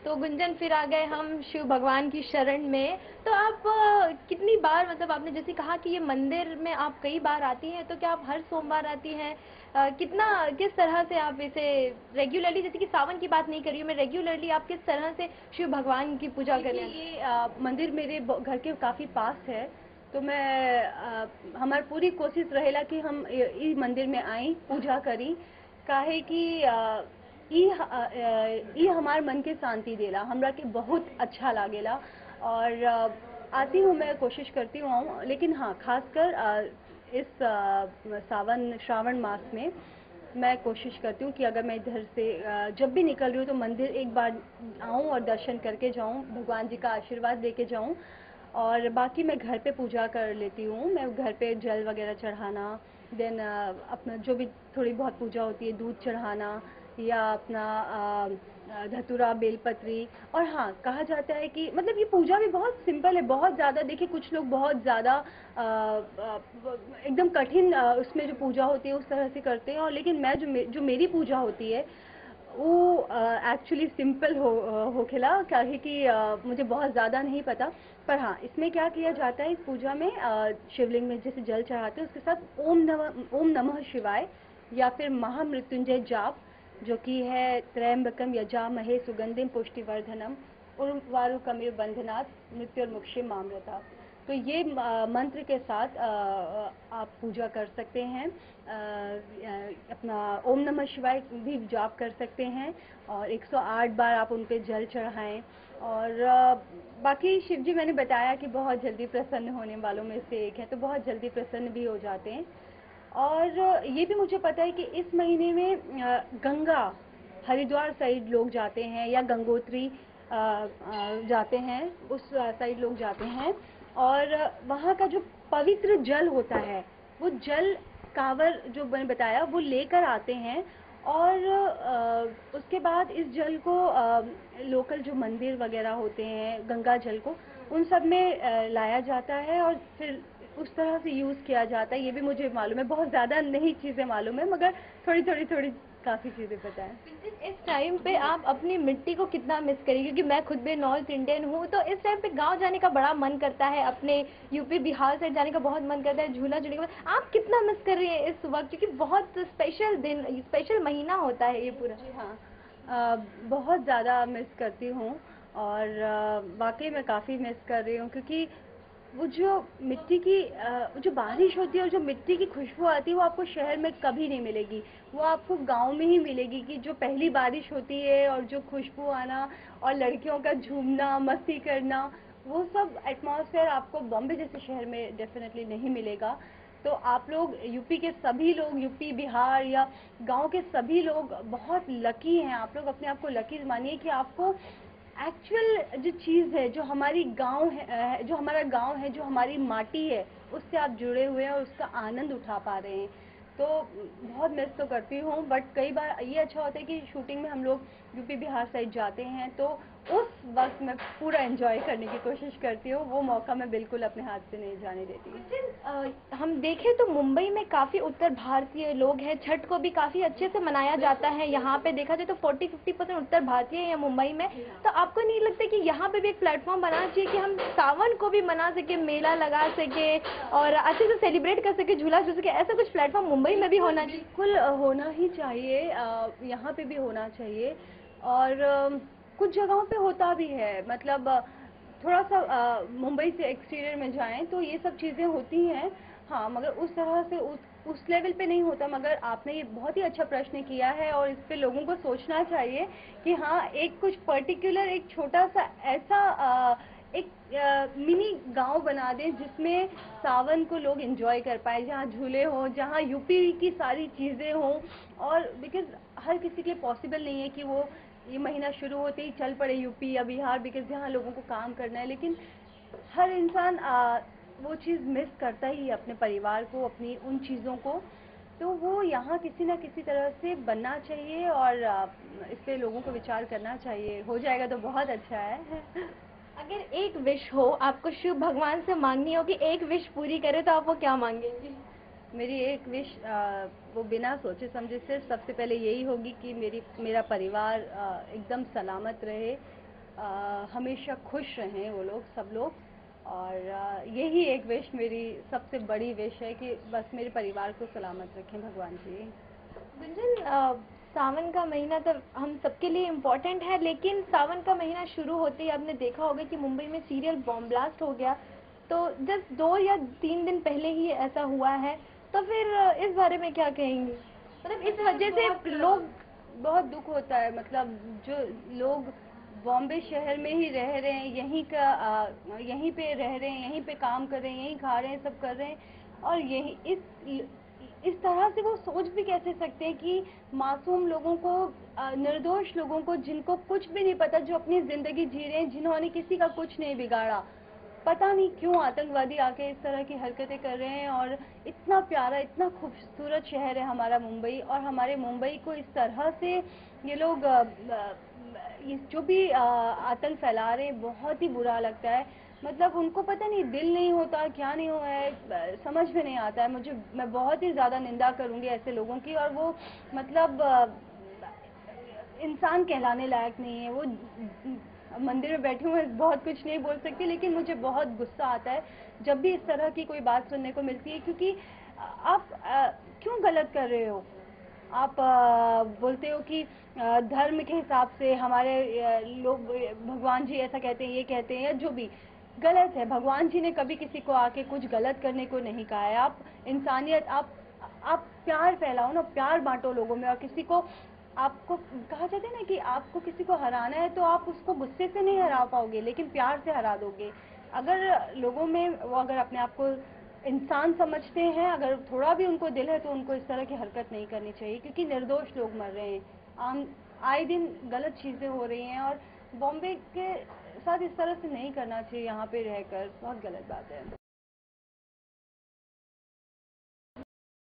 तो गुंजन फिर आ गए हम शिव भगवान की शरण में। तो आप कितनी बार, मतलब आपने जैसे कहा कि ये मंदिर में आप कई बार आती हैं, तो क्या आप हर सोमवार आती हैं? कितना, किस तरह से आप इसे रेगुलरली, जैसे कि सावन की बात नहीं कर रही हूँ मैं, रेगुलरली आप किस तरह से शिव भगवान की पूजा करने? ये मंदिर मेरे घर के काफ़ी पास है, तो मैं हमारी पूरी कोशिश रहेला कि हम ई मंदिर में आई पूजा करी, काहे कि ई हमार मन के शांति देला, हमरा के बहुत अच्छा लागेला। और आती हूँ, मैं कोशिश करती हूँ, लेकिन हाँ खासकर इस सावन श्रावण मास में मैं कोशिश करती हूँ कि अगर मैं इधर से जब भी निकल रही हूँ तो मंदिर एक बार आऊँ और दर्शन करके जाऊँ, भगवान जी का आशीर्वाद लेके जाऊँ। और बाकी मैं घर पे पूजा कर लेती हूँ, मैं घर पे जल वगैरह चढ़ाना, देन अपना जो भी थोड़ी बहुत पूजा होती है, दूध चढ़ाना या अपना धतूरा बेलपत्री। और हाँ, कहा जाता है कि मतलब ये पूजा भी बहुत सिंपल है, बहुत ज़्यादा देखिए कुछ लोग बहुत ज़्यादा एकदम कठिन उसमें जो पूजा होती है उस तरह से करते हैं, और लेकिन मैं जो मेरी पूजा होती है वो एक्चुअली सिंपल होखेला, क्या है कि मुझे बहुत ज़्यादा नहीं पता। पर हाँ, इसमें क्या किया जाता है इस पूजा में, शिवलिंग में जैसे जल चढ़ाते हैं उसके साथ ओम नमः शिवाय या फिर महामृत्युंजय जाप, जो कि है त्रयंबकम यजामहे सुगंधिम पुष्टिवर्धनम उर्वारुकमिव बंधनात् मृत्युर्मुक्षे मामृता। तो ये मंत्र के साथ आप पूजा कर सकते हैं, अपना ओम नमः शिवाय भी जाप कर सकते हैं, और 108 बार आप उन पे जल चढ़ाएं। और बाकी शिव जी मैंने बताया कि बहुत जल्दी प्रसन्न होने वालों में से एक है, तो बहुत जल्दी प्रसन्न भी हो जाते हैं। और ये भी मुझे पता है कि इस महीने में गंगा, हरिद्वार साइड लोग जाते हैं या गंगोत्री जाते हैं, उस साइड लोग जाते हैं, और वहाँ का जो पवित्र जल होता है वो जल कांवर जो मैंने बताया वो लेकर आते हैं। और उसके बाद इस जल को लोकल जो मंदिर वगैरह होते हैं, गंगा जल को उन सब में लाया जाता है और फिर उस तरह से यूज़ किया जाता है। ये भी मुझे मालूम है, बहुत ज़्यादा नहीं चीज़ें मालूम है, मगर थोड़ी काफ़ी चीज़ें पता है। इस टाइम पे आप अपनी मिट्टी को कितना मिस करेंगे? क्योंकि मैं खुद भी नॉर्थ इंडियन हूँ, तो इस टाइम पे गांव जाने का बड़ा मन करता है, अपने यूपी बिहार साइड जाने का बहुत मन करता है, झूला झूलने का। आप कितना मिस कर रही हैं इस वक्त, क्योंकि बहुत स्पेशल दिन, स्पेशल महीना होता है ये पूरा? जी हाँ, बहुत ज़्यादा मिस करती हूँ, और वाकई में काफ़ी मिस कर रही हूँ, क्योंकि वो जो मिट्टी की जो बारिश होती है और जो मिट्टी की खुशबू आती है वो आपको शहर में कभी नहीं मिलेगी, वो आपको गांव में ही मिलेगी। कि जो पहली बारिश होती है और जो खुशबू आना और लड़कियों का झूमना मस्ती करना, वो सब एटमॉस्फेयर आपको बॉम्बे जैसे शहर में डेफिनेटली नहीं मिलेगा। तो आप लोग यूपी के सभी लोग, यूपी बिहार या गांव के सभी लोग बहुत लकी हैं, आप लोग अपने आप को लकी मानिए कि आपको एक्चुअल जो चीज़ है, जो हमारी गांव है, जो हमारा गांव है, जो हमारी माटी है, उससे आप जुड़े हुए हैं और उसका आनंद उठा पा रहे हैं। तो बहुत मिस तो करती हूँ, बट कई बार ये अच्छा होता है कि शूटिंग में हम लोग यूपी बिहार साइड जाते हैं, तो उस वक्त मैं पूरा एंजॉय करने की कोशिश करती हूँ, वो मौका मैं बिल्कुल अपने हाथ से नहीं जाने देती। हम देखें तो मुंबई में काफी उत्तर भारतीय लोग हैं, छठ को भी काफी अच्छे से मनाया जाता है। यहाँ पे देखा जाए तो 40-50% उत्तर भारतीय हैं मुंबई में। तो आपको नहीं लगता कि यहाँ पे भी एक प्लेटफॉर्म बनाना चाहिए कि हम सावन को भी मना सके, मेला लगा सके और अच्छे से सेलिब्रेट कर सके, झूला झूल सके? ऐसा कुछ प्लेटफॉर्म मुंबई में भी होना चाहिए। बिल्कुल होना ही चाहिए, यहाँ पे भी होना चाहिए। और कुछ जगहों पे होता भी है, मतलब थोड़ा सा मुंबई से एक्सटीरियर में जाएं तो ये सब चीज़ें होती हैं। हाँ, मगर उस तरह से उस लेवल पे नहीं होता। मगर आपने ये बहुत ही अच्छा प्रश्न किया है और इस पे लोगों को सोचना चाहिए कि हाँ, एक कुछ पर्टिकुलर एक छोटा सा ऐसा एक मिनी गांव बना दें जिसमें सावन को लोग एंजॉय कर पाए, जहाँ झूले हों, जहाँ यूपी की सारी चीज़ें हों। और बिकॉज हर किसी के पॉसिबल नहीं है कि वो ये महीना शुरू होते ही चल पड़े यूपी या बिहार, बिकॉज यहाँ लोगों को काम करना है। लेकिन हर इंसान वो चीज़ मिस करता ही है, अपने परिवार को, अपनी उन चीज़ों को। तो वो यहाँ किसी ना किसी तरह से बनना चाहिए, और इस पे लोगों को विचार करना चाहिए। हो जाएगा तो बहुत अच्छा है। अगर एक विश हो आपको शिव भगवान से मांगनी हो कि एक विश पूरी करे, तो आप वो क्या मांगेंगी? मेरी एक विश वो बिना सोचे समझे सिर्फ सबसे पहले यही होगी कि मेरा परिवार एकदम सलामत रहे, हमेशा खुश रहें वो लोग, सब लोग। और यही एक विश, मेरी सबसे बड़ी विश है कि बस मेरे परिवार को सलामत रखें भगवान जी। गुंजन, सावन का महीना तो हम सबके लिए इम्पोर्टेंट है, लेकिन सावन का महीना शुरू होते ही आपने देखा होगा कि मुंबई में सीरियल बॉम्ब ब्लास्ट हो गया। तो जस्ट 2 या 3 दिन पहले ही ऐसा हुआ है, तो फिर इस बारे में क्या कहेंगी? मतलब इस वजह से लोग, बहुत दुख होता है। मतलब जो लोग बॉम्बे शहर में ही रह रहे हैं, यहीं पे रह रहे हैं, यहीं पे काम कर रहे हैं, यहीं खा रहे हैं, सब कर रहे हैं, और यही इस तरह से वो सोच भी कैसे सकते हैं कि मासूम लोगों को, निर्दोष लोगों को, जिनको कुछ भी नहीं पता, जो अपनी जिंदगी जी रहे हैं, जिन्होंने किसी का कुछ नहीं बिगाड़ा, पता नहीं क्यों आतंकवादी आके इस तरह की हरकतें कर रहे हैं। और इतना प्यारा, इतना खूबसूरत शहर है हमारा मुंबई, और हमारे मुंबई को इस तरह से ये लोग ये जो भी आतंक फैला रहे हैं, बहुत ही बुरा लगता है। मतलब उनको पता नहीं दिल नहीं होता क्या नहीं हुआ है, समझ में नहीं आता है मुझे। मैं बहुत ही ज्यादा निंदा करूंगी ऐसे लोगों की, और वो मतलब इंसान कहलाने लायक नहीं है वो। मंदिर में बैठी हूँ, मैं बहुत कुछ नहीं बोल सकती, लेकिन मुझे बहुत गुस्सा आता है जब भी इस तरह की कोई बात सुनने को मिलती है, क्योंकि आप क्यों गलत कर रहे हो? आप बोलते हो कि धर्म के हिसाब से हमारे लोग, भगवान जी ऐसा कहते हैं, ये कहते हैं, या जो भी गलत है। भगवान जी ने कभी किसी को आके कुछ गलत करने को नहीं कहा है। आप इंसानियत, आप प्यार फैलाओ ना, प्यार बांटो लोगों में। और किसी को, आपको कहा जाता है ना कि आपको किसी को हराना है तो आप उसको गुस्से से नहीं हरा पाओगे, लेकिन प्यार से हरा दोगे। अगर लोगों में वो, अगर अपने आप को इंसान समझते हैं, अगर थोड़ा भी उनको दिल है, तो उनको इस तरह की हरकत नहीं करनी चाहिए, क्योंकि निर्दोष लोग मर रहे हैं। आम आए दिन गलत चीजें हो रही हैं, और बॉम्बे के साथ इस तरह से नहीं करना चाहिए। यहाँ पे रहकर बहुत गलत बात है।